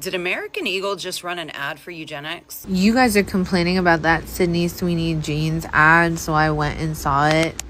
Did American Eagle just run an ad for eugenics? You guys are complaining about that Sydney Sweeney jeans ad, so I went and saw it.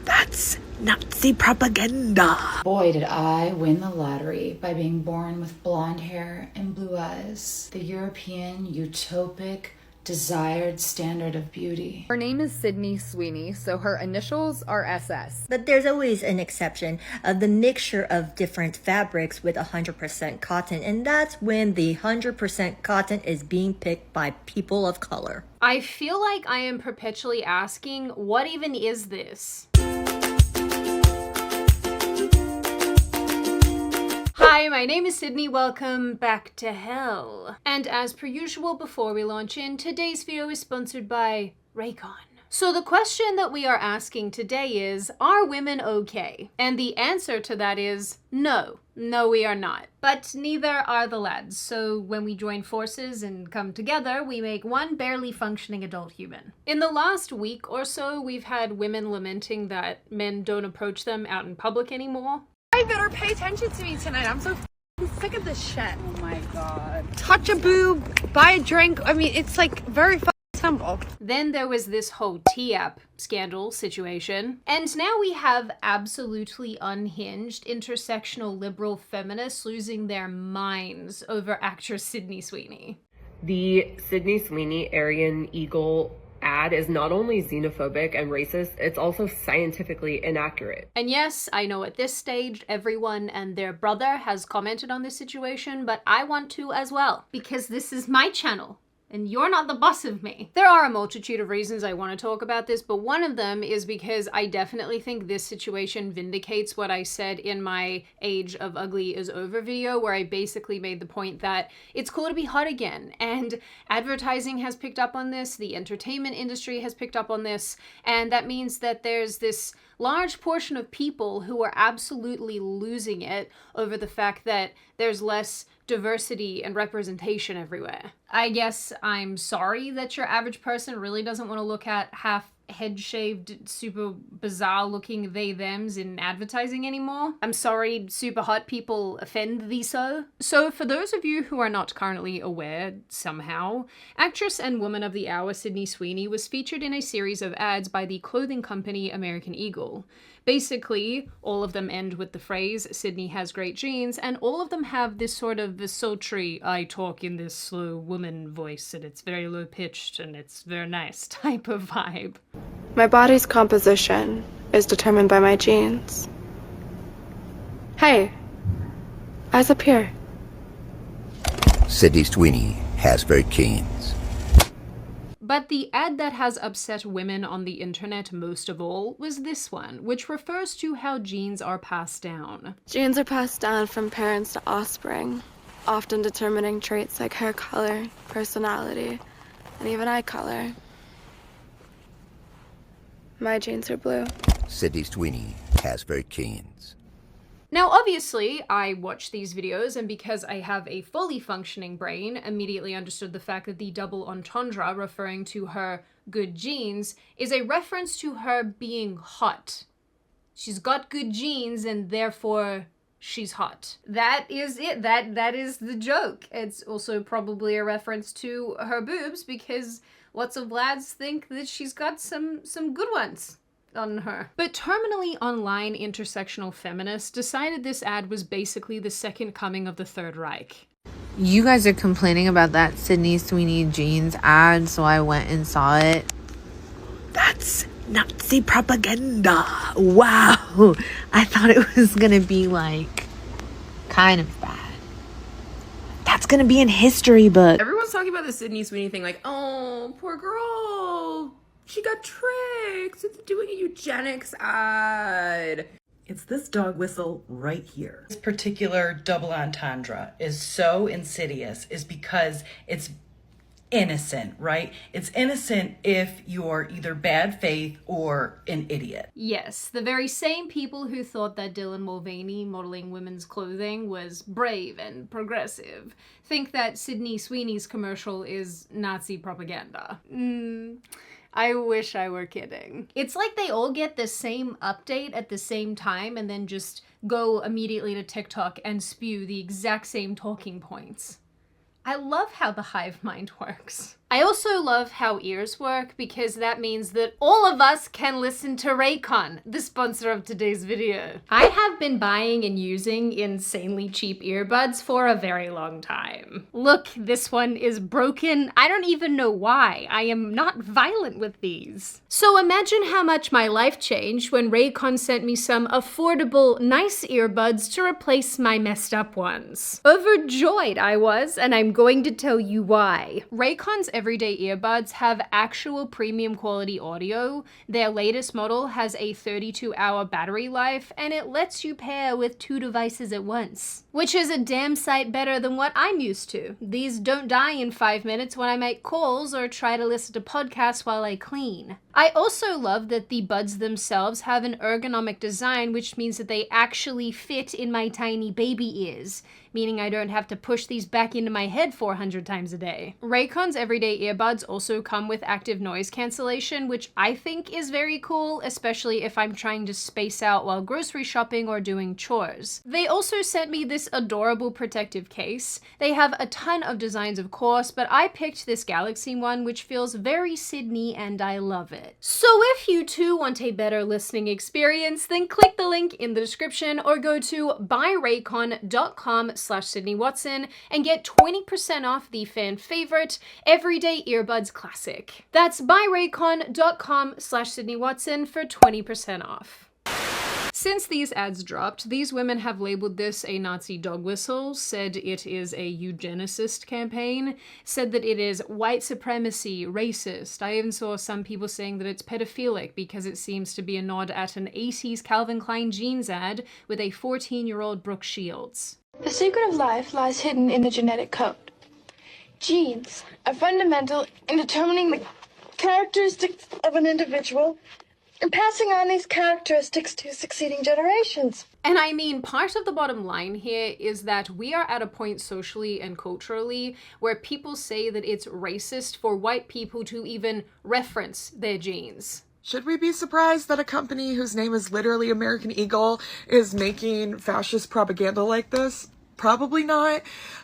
That's Nazi propaganda. Boy, did I win the lottery by being born with blonde hair and blue eyes. The European utopic desired standard of beauty. Her name is Sydney Sweeney, so her initials are SS. But there's always an exception of the mixture of different fabrics with 100% cotton, and that's when the 100% cotton is being picked by people of color. I feel like I am perpetually asking, what even is this? Hi, my name is Sydney. Welcome back to hell. And as per usual, before we launch in, today's video is sponsored by Raycon. So the question that we are asking today is, are women okay? And the answer to that is no. No, we are not. But neither are the lads. So when we join forces and come together, we make one barely functioning adult human. In the last week or so, we've had women lamenting that men don't approach them out in public anymore. I better pay attention to me tonight. I'm so sick of this shit. Oh my god. Touch a boob, buy a drink. I mean, it's like very simple. Then there was this whole T-app scandal situation. And now we have absolutely unhinged intersectional liberal feminists losing their minds over actress Sydney Sweeney. The Sydney Sweeney Aryan Eagle ad is not only xenophobic and racist, it's also scientifically inaccurate. And yes, I know at this stage everyone and their brother has commented on this situation, but I want to as well, because this is my channel. And you're not the boss of me. There are a multitude of reasons I want to talk about this, but one of them is because I definitely think this situation vindicates what I said in my Age of Ugly is Over video, where I basically made the point that it's cool to be hot again. And advertising has picked up on this, the entertainment industry has picked up on this, and that means that there's this large portion of people who are absolutely losing it over the fact that there's less diversity and representation everywhere. I guess I'm sorry that your average person really doesn't want to look at half head-shaved, super bizarre-looking they-thems in advertising anymore. I'm sorry super hot people offend thee so. So for those of you who are not currently aware somehow, actress and woman of the hour Sydney Sweeney was featured in a series of ads by the clothing company American Eagle. Basically, all of them end with the phrase, Sydney has great genes, and all of them have this sort of sultry, I talk in this slow woman voice, and it's very low-pitched, and it's very nice type of vibe. My body's composition is determined by my genes. Hey, eyes up here. Sydney Sweeney has great genes. But the ad that has upset women on the internet most of all was this one, which refers to how genes are passed down. Genes are passed down from parents to offspring, often determining traits like hair color, personality, and even eye color. My genes are blue. Sydney Sweeney has great genes. Now, obviously, I watch these videos, and because I have a fully functioning brain, immediately understood the fact that the double entendre referring to her good genes is a reference to her being hot. She's got good genes, and therefore she's hot. That is it. That is the joke. It's also probably a reference to her boobs, because lots of lads think that she's got some good ones on her. But terminally online intersectional feminists decided this ad was basically the second coming of the Third Reich. You guys are complaining about that Sydney Sweeney jeans ad, so I went and saw it. That's Nazi propaganda. Wow. I thought it was gonna be like kind of bad. That's gonna be in history book. Everyone's talking about the Sydney Sweeney thing like, oh, poor girl, she got tricked into doing a eugenics ad. It's this dog whistle right here. This particular double entendre is so insidious is because it's innocent, right? It's innocent if you're either bad faith or an idiot. Yes, the very same people who thought that Dylan Mulvaney modeling women's clothing was brave and progressive think that Sydney Sweeney's commercial is Nazi propaganda. I wish I were kidding. It's like they all get the same update at the same time and then just go immediately to TikTok and spew the exact same talking points. I love how the hive mind works. I also love how ears work because that means that all of us can listen to Raycon, the sponsor of today's video. I have been buying and using insanely cheap earbuds for a very long time. Look, this one is broken. I don't even know why. I am not violent with these. So imagine how much my life changed when Raycon sent me some affordable, nice earbuds to replace my messed up ones. Overjoyed I was, and I'm going to tell you why. Raycon's everyday earbuds have actual premium quality audio. Their latest model has a 32-hour battery life, and it lets you pair with 2 devices at once, which is a damn sight better than what I'm used to. These don't die in 5 minutes when I make calls or try to listen to podcasts while I clean. I also love that the buds themselves have an ergonomic design, which means that they actually fit in my tiny baby ears, meaning I don't have to push these back into my head 400 times a day. Raycon's everyday earbuds also come with active noise cancellation, which I think is very cool, especially if I'm trying to space out while grocery shopping or doing chores. They also sent me this adorable protective case. They have a ton of designs, of course, but I picked this Galaxy one, which feels very Sydney, and I love it. So if you too want a better listening experience, then click the link in the description or go to buyraycon.com/SydneyWatson and get 20% off the fan favorite Everyday Earbuds Classic. That's buyraycon.com/SydneyWatson for 20% off. Since these ads dropped, these women have labeled this a Nazi dog whistle, said it is a eugenicist campaign, said that it is white supremacy, racist. I even saw some people saying that it's pedophilic because it seems to be a nod at an 80s Calvin Klein jeans ad with a 14-year-old Brooke Shields. The secret of life lies hidden in the genetic code. Genes are fundamental in determining the characteristics of an individual and passing on these characteristics to succeeding generations. And I mean, part of the bottom line here is that we are at a point socially and culturally where people say that it's racist for white people to even reference their genes. Should we be surprised that a company whose name is literally American Eagle is making fascist propaganda like this? Probably not,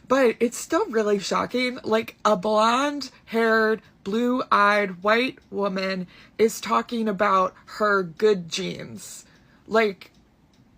but it's still really shocking. Like, a blonde-haired, blue-eyed white woman is talking about her good genes. Like,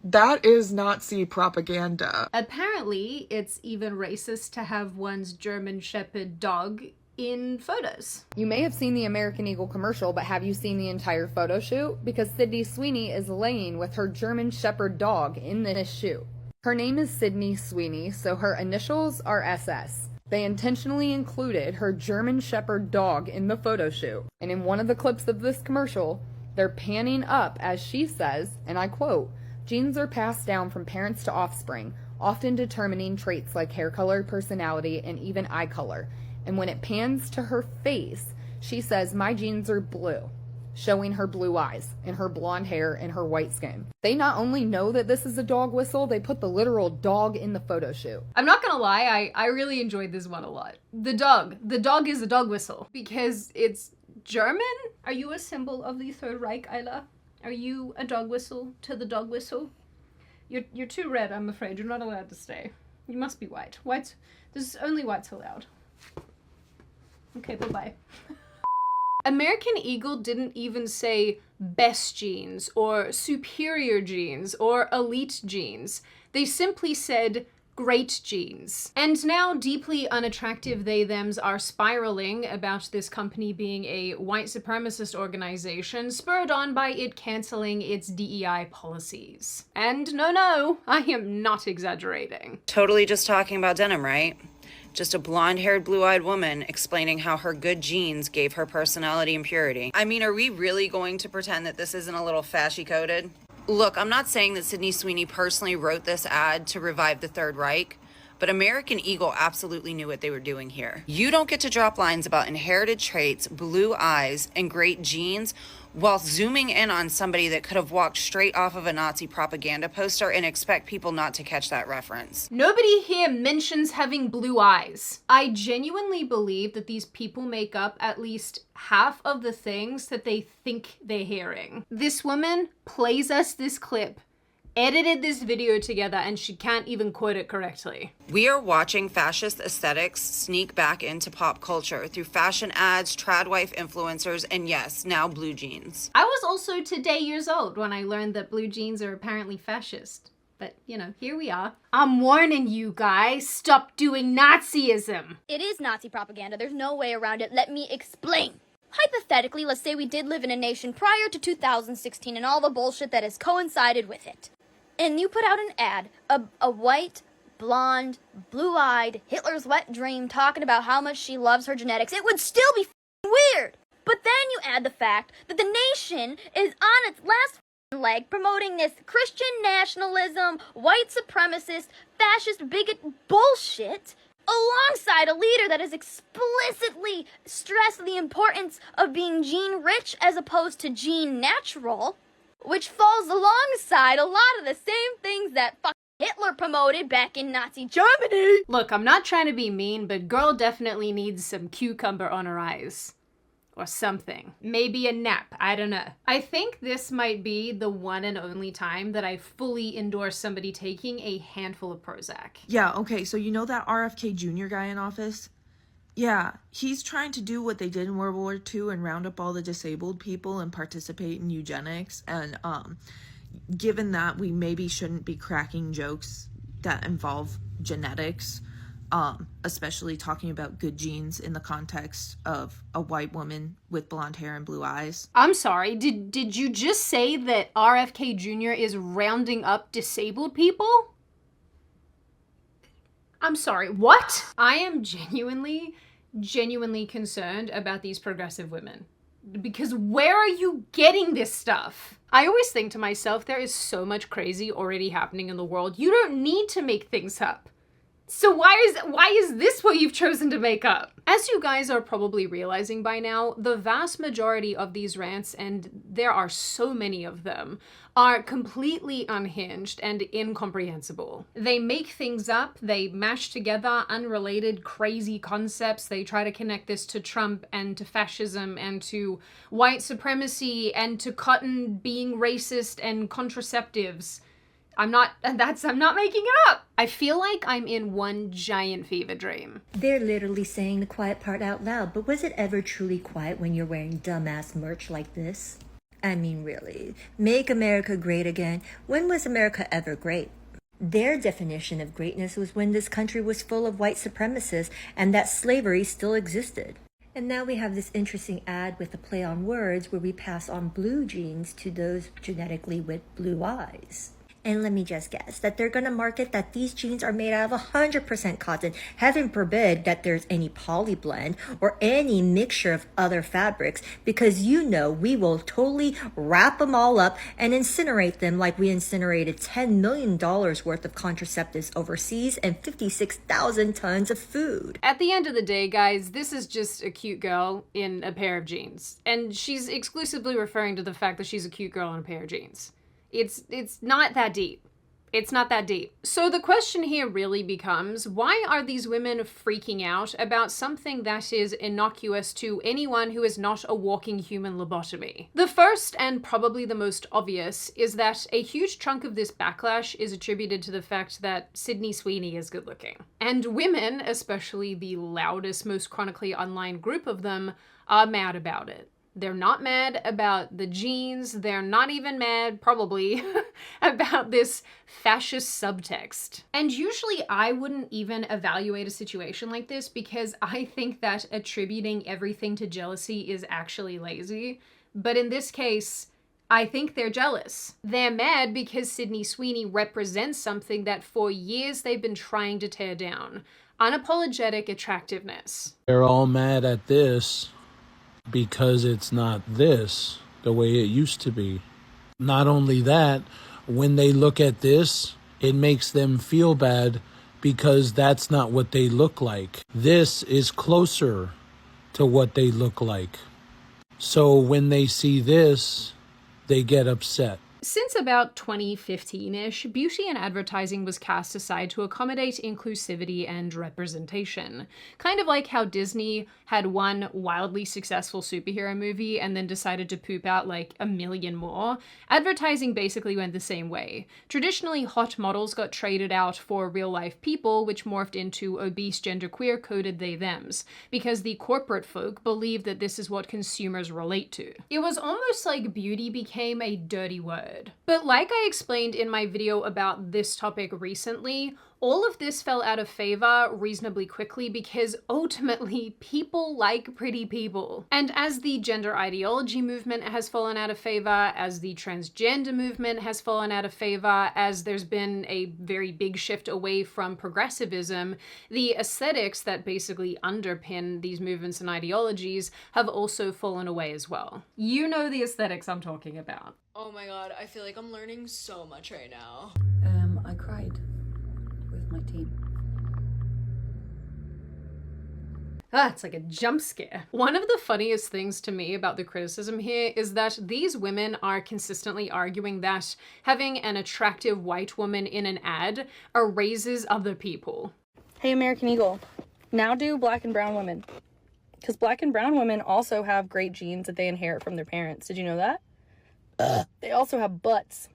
that is Nazi propaganda. Apparently, it's even racist to have one's German Shepherd dog in photos. You may have seen the American Eagle commercial, but have you seen the entire photo shoot? Because Sydney Sweeney is laying with her German Shepherd dog in this shoot. Her name is Sydney Sweeney, so her initials are SS. They intentionally included her German Shepherd dog in the photo shoot. And in one of the clips of this commercial, they're panning up as she says, and I quote, "Genes are passed down from parents to offspring, often determining traits like hair color, personality, and even eye color." And when it pans to her face, she says, "My genes are blue," showing her blue eyes and her blonde hair and her white skin. They not only know that this is a dog whistle, they put the literal dog in the photo shoot. I'm not gonna lie, I really enjoyed this one a lot. The dog is a dog whistle because it's German? Are you a symbol of the Third Reich, Isla? Are you a dog whistle to the dog whistle? You're too red, I'm afraid. You're not allowed to stay. You must be white. There's only whites allowed. Okay, bye-bye. American Eagle didn't even say best genes or superior genes or elite genes. They simply said great genes. And now deeply unattractive they-thems are spiraling about this company being a white supremacist organization, spurred on by it canceling its DEI policies. And no, I am not exaggerating. Totally just talking about denim, right? Just a blonde-haired, blue-eyed woman explaining how her good genes gave her personality and purity. I mean, are we really going to pretend that this isn't a little fashy-coded? Look, I'm not saying that Sydney Sweeney personally wrote this ad to revive the Third Reich, But American Eagle absolutely knew what they were doing here. You don't get to drop lines about inherited traits, blue eyes, and great genes while zooming in on somebody that could have walked straight off of a Nazi propaganda poster and expect people not to catch that reference. Nobody here mentions having blue eyes. I genuinely believe that these people make up at least half of the things that they think they're hearing. This woman plays us this clip, edited this video together, and she can't even quote it correctly. We are watching fascist aesthetics sneak back into pop culture through fashion ads, trad wife influencers, and yes, now blue jeans. I was also today years old when I learned that blue jeans are apparently fascist. But, you know, here we are. I'm warning you guys, stop doing Nazism. It is Nazi propaganda. There's no way around it. Let me explain. Hypothetically, let's say we did live in a nation prior to 2016 and all the bullshit that has coincided with it. And you put out an ad, a white, blonde, blue-eyed, Hitler's wet dream talking about how much she loves her genetics. It would still be weird. But then you add the fact that the nation is on its last leg promoting this Christian nationalism, white supremacist, fascist bigot bullshit alongside a leader that has explicitly stressed the importance of being gene rich as opposed to gene natural, which falls alongside a lot of the same things that Hitler promoted back in Nazi Germany. Look, I'm not trying to be mean, but girl definitely needs some cucumber on her eyes. Or something. Maybe a nap, I don't know. I think this might be the one and only time that I fully endorse somebody taking a handful of Prozac. Yeah, okay, so you know that RFK Jr. guy in office? Yeah, he's trying to do what they did in World War II and round up all the disabled people and participate in eugenics. And given that we maybe shouldn't be cracking jokes that involve genetics, especially talking about good genes in the context of a white woman with blonde hair and blue eyes. I'm sorry, did you just say that RFK Jr. is rounding up disabled people? I'm sorry, what? I am genuinely concerned about these progressive women. Because where are you getting this stuff? I always think to myself, there is so much crazy already happening in the world. You don't need to make things up. So why is this what you've chosen to make up? As you guys are probably realizing by now, the vast majority of these rants, and there are so many of them, are completely unhinged and incomprehensible. They make things up, they mash together unrelated crazy concepts, they try to connect this to Trump and to fascism and to white supremacy and to cotton being racist and contraceptives. I'm not making it up. I feel like I'm in one giant fever dream. They're literally saying the quiet part out loud, but was it ever truly quiet when you're wearing dumbass merch like this? I mean, really, make America great again. When was America ever great? Their definition of greatness was when this country was full of white supremacists and that slavery still existed. And now we have this interesting ad with a play on words where we pass on blue genes to those genetically with blue eyes. And let me just guess that they're going to market that these jeans are made out of 100% cotton. Heaven forbid that there's any poly blend or any mixture of other fabrics, because you know we will totally wrap them all up and incinerate them like we incinerated $10 million worth of contraceptives overseas and 56,000 tons of food. At the end of the day, guys, this is just a cute girl in a pair of jeans. And she's exclusively referring to the fact that she's a cute girl in a pair of jeans. It's not that deep. It's not that deep. So the question here really becomes, why are these women freaking out about something that is innocuous to anyone who is not a walking human lobotomy? The first, and probably the most obvious, is that a huge chunk of this backlash is attributed to the fact that Sydney Sweeney is good looking. And women, especially the loudest, most chronically online group of them, are mad about it. They're not mad about the jeans. They're not even mad, probably, about this fascist subtext. And usually I wouldn't even evaluate a situation like this because I think that attributing everything to jealousy is actually lazy. But in this case, I think they're jealous. They're mad because Sydney Sweeney represents something that for years they've been trying to tear down. Unapologetic attractiveness. They're all mad at this because it's not this the way it used to be. Not only that, when they look at this, it makes them feel bad because that's not what they look like. This is closer to what they look like. So when they see this, they get upset. Since about 2015-ish, beauty and advertising was cast aside to accommodate inclusivity and representation. Kind of like how Disney had one wildly successful superhero movie and then decided to poop out like a million more, advertising basically went the same way. Traditionally, hot models got traded out for real-life people, which morphed into obese genderqueer coded they-thems, because the corporate folk believed that this is what consumers relate to. It was almost like beauty became a dirty word. But like I explained in my video about this topic recently, all of this fell out of favor reasonably quickly because ultimately people like pretty people. And as the gender ideology movement has fallen out of favor, as the transgender movement has fallen out of favor, as there's been a very big shift away from progressivism, the aesthetics that basically underpin these movements and ideologies have also fallen away as well. You know the aesthetics I'm talking about. Oh my god, I feel like I'm learning so much right now. I cried with my team. It's like a jump scare. One of the funniest things to me about the criticism here is that these women are consistently arguing that having an attractive white woman in an ad erases other people. Hey, American Eagle, now do black and brown women. Because black and brown women also have great genes that they inherit from their parents. Did you know that? They also have butts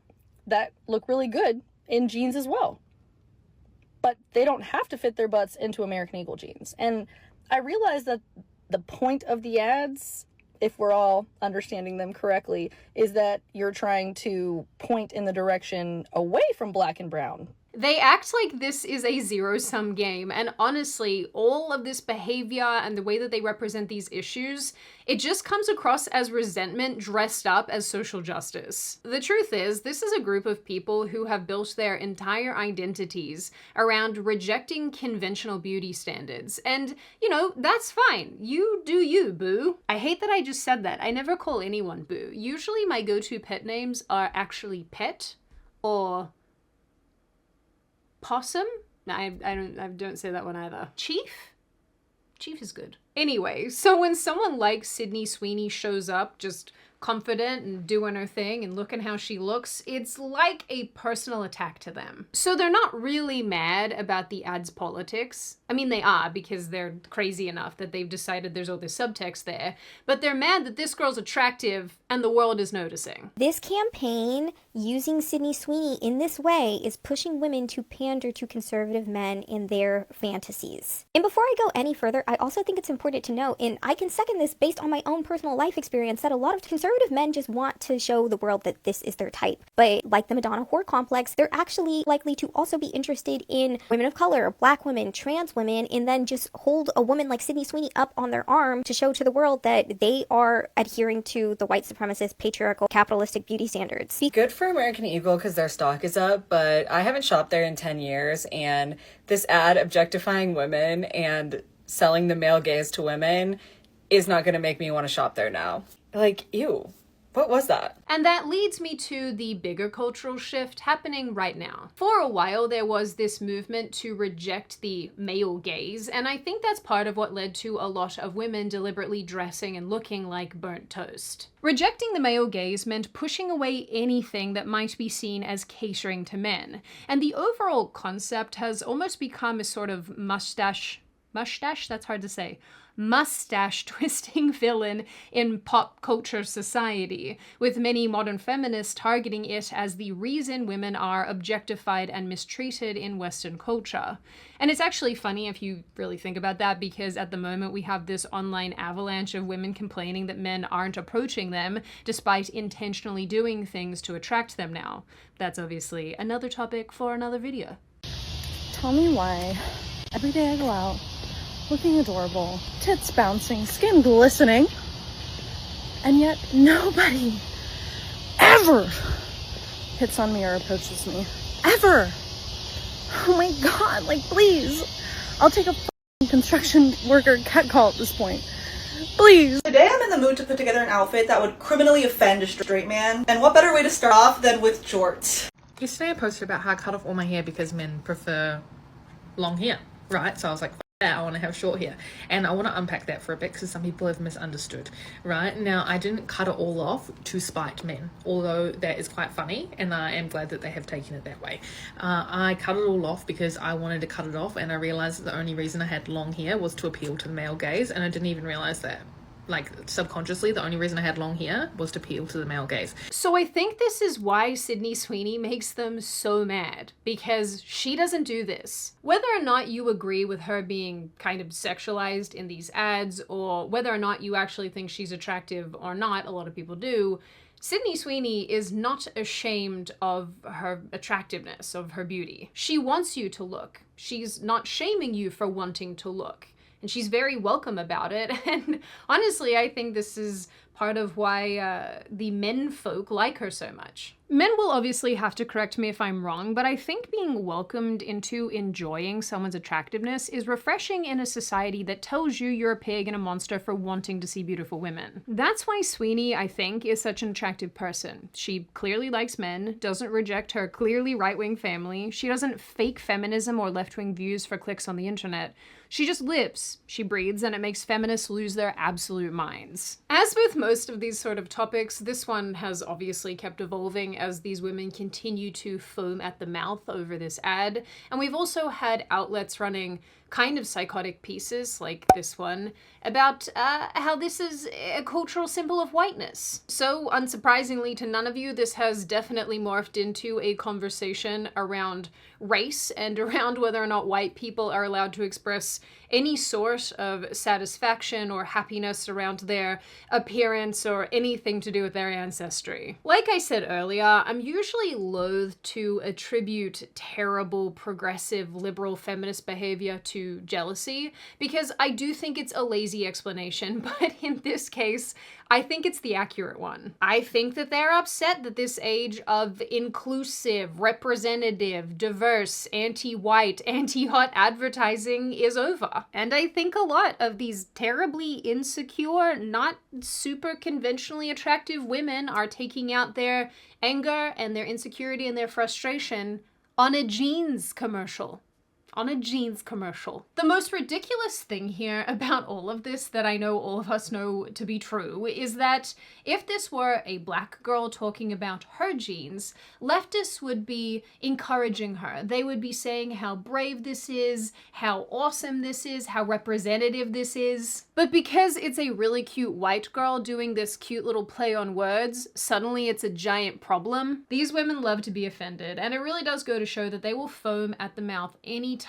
that look really good in jeans as well. But they don't have to fit their butts into American Eagle jeans. And I realize that the point of the ads, if we're all understanding them correctly, is that you're trying to point in the direction away from black and brown. They act like this is a zero-sum game, and honestly, all of this behavior and the way that they represent these issues, it just comes across as resentment dressed up as social justice. The truth is, this is a group of people who have built their entire identities around rejecting conventional beauty standards, and, you know, that's fine. You do you, boo. I hate that I just said that. I never call anyone boo. Usually my go-to pet names are actually Pet or Possum? No, I don't say that one either. Chief? Chief is good. Anyway, so when someone like Sydney Sweeney shows up just confident and doing her thing and looking how she looks, it's like a personal attack to them. So they're not really mad about the ad's politics. I mean, they are, because they're crazy enough that they've decided there's all this subtext there, but they're mad that this girl's attractive and the world is noticing. This campaign, using Sydney Sweeney in this way, is pushing women to pander to conservative men in their fantasies. And before I go any further, I also think it's important to note, and I can second this based on my own personal life experience, that a lot of conservative men just want to show the world that this is their type. But like the Madonna whore complex, they're actually likely to also be interested in women of color, black women, trans women, and then just hold a woman like Sydney Sweeney up on their arm to show to the world that they are adhering to the white supremacist, patriarchal, capitalistic beauty standards. Good for American Eagle because their stock is up, but I haven't shopped there in 10 years, and this ad objectifying women and selling the male gaze to women is not going to make me want to shop there now. Like, ew. What was that? And that leads me to the bigger cultural shift happening right now. For a while, there was this movement to reject the male gaze, and I think that's part of what led to a lot of women deliberately dressing and looking like burnt toast. Rejecting the male gaze meant pushing away anything that might be seen as catering to men, and the overall concept has almost become a sort of mustache, that's hard to say, mustache twisting villain in pop culture society, with many modern feminists targeting it as the reason women are objectified and mistreated in Western culture. And it's actually funny if you really think about that, because at the moment we have this online avalanche of women complaining that men aren't approaching them despite intentionally doing things to attract them now. That's obviously another topic for another video. Tell me why every day I go out looking adorable, tits bouncing, skin glistening, and yet nobody ever hits on me or approaches me. Ever! Oh my god, like, please. I'll take a construction worker catcall at this point. Please. Today I'm in the mood to put together an outfit that would criminally offend a straight man, and what better way to start off than with jorts? Yesterday I posted about how I cut off all my hair because men prefer long hair, right? So I was like, that, I want to have short hair. And I want to unpack that for a bit because some people have misunderstood, right? Now, I didn't cut it all off to spite men, although that is quite funny, and I am glad that they have taken it that way. I cut it all off because I wanted to cut it off, and I realized that the only reason I had long hair was to appeal to the male gaze, and I didn't even realize that. Like, subconsciously, the only reason I had long hair was to appeal to the male gaze. So I think this is why Sydney Sweeney makes them so mad, because she doesn't do this. Whether or not you agree with her being kind of sexualized in these ads, or whether or not you actually think she's attractive or not, a lot of people do, Sydney Sweeney is not ashamed of her attractiveness, of her beauty. She wants you to look. She's not shaming you for wanting to look. And she's very welcome about it. And honestly, I think this is part of why the men folk like her so much. Men will obviously have to correct me if I'm wrong, but I think being welcomed into enjoying someone's attractiveness is refreshing in a society that tells you you're a pig and a monster for wanting to see beautiful women. That's why Sweeney, I think, is such an attractive person. She clearly likes men, doesn't reject her clearly right-wing family, she doesn't fake feminism or left-wing views for clicks on the internet. She just lives, she breathes, and it makes feminists lose their absolute minds. As with most of these sort of topics, this one has obviously kept evolving as these women continue to foam at the mouth over this ad. And we've also had outlets running kind of psychotic pieces like this one about how this is a cultural symbol of whiteness. So unsurprisingly to none of you, this has definitely morphed into a conversation around race and around whether or not white people are allowed to express any sort of satisfaction or happiness around their appearance or anything to do with their ancestry. Like I said earlier, I'm usually loath to attribute terrible, progressive, liberal feminist behavior to jealousy, because I do think it's a lazy explanation, but in this case, I think it's the accurate one. I think that they're upset that this age of inclusive, representative, diverse, anti-white, anti-hot advertising is over. And I think a lot of these terribly insecure, not super conventionally attractive women are taking out their anger and their insecurity and their frustration on a jeans commercial. On a jeans commercial. The most ridiculous thing here about all of this that I know all of us know to be true is that if this were a black girl talking about her jeans, leftists would be encouraging her. They would be saying how brave this is, how awesome this is, how representative this is. But because it's a really cute white girl doing this cute little play on words, suddenly it's a giant problem. These women love to be offended, and it really does go to show that they will foam at the mouth anytime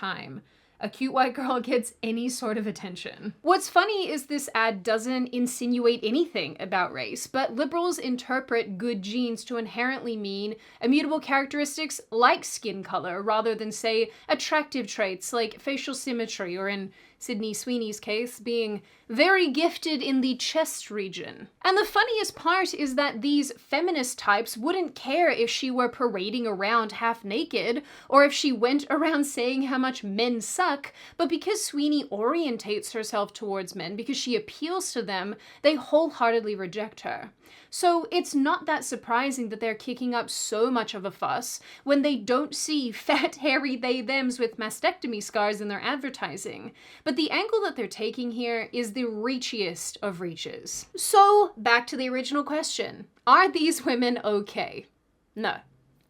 a cute white girl gets any sort of attention. What's funny is this ad doesn't insinuate anything about race, but liberals interpret good genes to inherently mean immutable characteristics like skin color, rather than, say, attractive traits like facial symmetry, or in Sydney Sweeney's case, being very gifted in the chest region. And the funniest part is that these feminist types wouldn't care if she were parading around half naked, or if she went around saying how much men suck, but because Sweeney orientates herself towards men, because she appeals to them, they wholeheartedly reject her. So it's not that surprising that they're kicking up so much of a fuss when they don't see fat, hairy they-thems with mastectomy scars in their advertising. But the angle that they're taking here is the reachiest of reaches. So back to the original question. Are these women okay? No.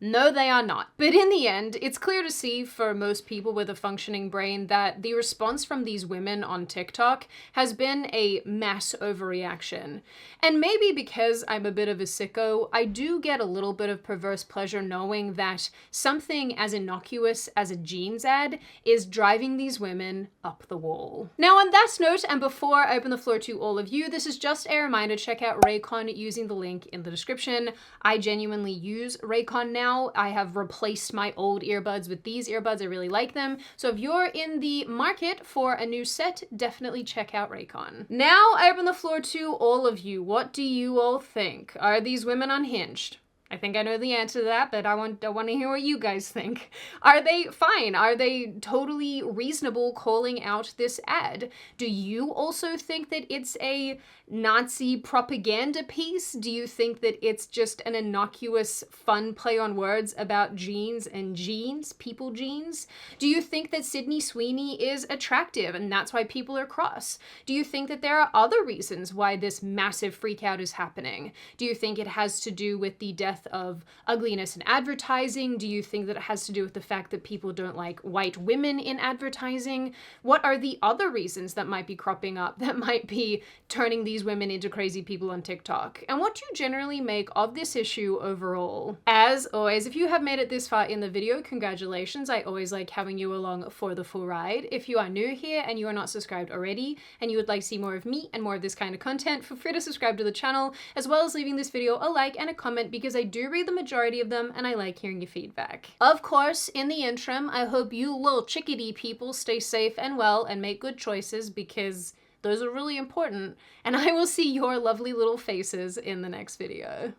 No, they are not. But in the end, it's clear to see for most people with a functioning brain that the response from these women on TikTok has been a mass overreaction. And maybe because I'm a bit of a sicko, I do get a little bit of perverse pleasure knowing that something as innocuous as a jeans ad is driving these women up the wall. Now on that note, and before I open the floor to all of you, this is just a reminder to check out Raycon using the link in the description. I genuinely use Raycon now. I have replaced my old earbuds with these earbuds. I really like them. So if you're in the market for a new set, definitely check out Raycon. Now I open the floor to all of you. What do you all think? Are these women unhinged? I think I know the answer to that, but I want to hear what you guys think. Are they fine? Are they totally reasonable calling out this ad? Do you also think that it's a Nazi propaganda piece? Do you think that it's just an innocuous, fun play on words about jeans and jeans, people jeans? Do you think that Sydney Sweeney is attractive and that's why people are cross? Do you think that there are other reasons why this massive freak out is happening? Do you think it has to do with the death of ugliness in advertising? Do you think that it has to do with the fact that people don't like white women in advertising? What are the other reasons that might be cropping up that might be turning these women into crazy people on TikTok? And what do you generally make of this issue overall? As always, if you have made it this far in the video, congratulations. I always like having you along for the full ride. If you are new here and you are not subscribed already and you would like to see more of me and more of this kind of content, feel free to subscribe to the channel, as well as leaving this video a like and a comment, because I do read the majority of them and I like hearing your feedback. Of course, in the interim, I hope you little chickadee people stay safe and well and make good choices, because those are really important, and I will see your lovely little faces in the next video.